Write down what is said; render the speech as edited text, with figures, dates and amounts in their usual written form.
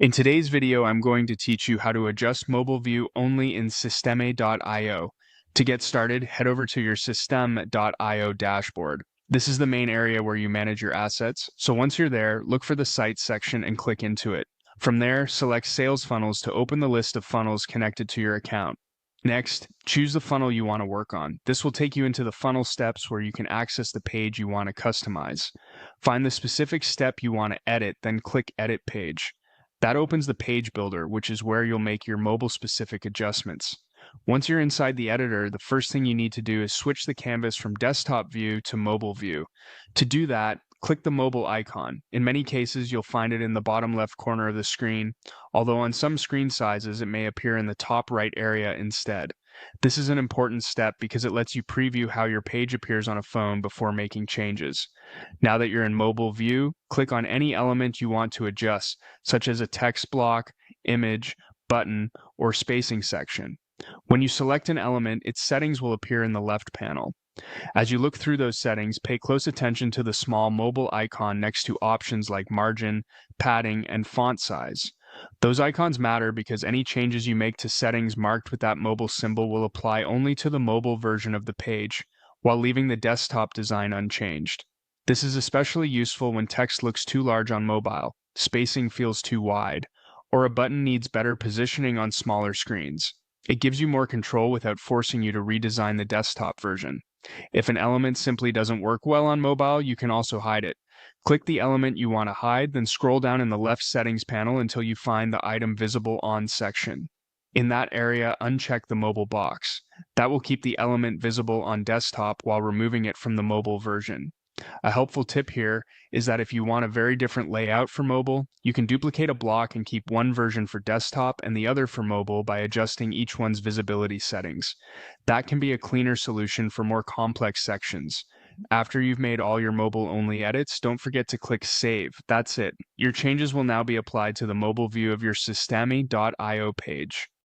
In today's video, I'm going to teach you how to adjust mobile view only in Systeme.io. To get started, head over to your Systeme.io dashboard. This is the main area where you manage your assets, so once you're there, look for the Sites section and click into it. From there, select Sales Funnels to open the list of funnels connected to your account. Next, choose the funnel you want to work on. This will take you into the funnel steps where you can access the page you want to customize. Find the specific step you want to edit, then click Edit Page. That opens the page builder, which is where you'll make your mobile-specific adjustments. Once you're inside the editor, the first thing you need to do is switch the canvas from desktop view to mobile view. To do that, click the mobile icon. In many cases, you'll find it in the bottom left corner of the screen, although on some screen sizes, it may appear in the top right area instead. This is an important step because it lets you preview how your page appears on a phone before making changes. Now that you're in mobile view, click on any element you want to adjust, such as a text block, image, button, or spacing section. When you select an element, its settings will appear in the left panel. As you look through those settings, pay close attention to the small mobile icon next to options like margin, padding, and font size. Those icons matter because any changes you make to settings marked with that mobile symbol will apply only to the mobile version of the page, while leaving the desktop design unchanged. This is especially useful when text looks too large on mobile, spacing feels too wide, or a button needs better positioning on smaller screens. It gives you more control without forcing you to redesign the desktop version. If an element simply doesn't work well on mobile, you can also hide it. Click the element you want to hide, then scroll down in the left settings panel until you find the Item Visible On section. In that area, uncheck the mobile box. That will keep the element visible on desktop while removing it from the mobile version. A helpful tip here is that if you want a very different layout for mobile, you can duplicate a block and keep one version for desktop and the other for mobile by adjusting each one's visibility settings. That can be a cleaner solution for more complex sections. After you've made all your mobile-only edits, don't forget to click Save. That's it. Your changes will now be applied to the mobile view of your Systeme.io page.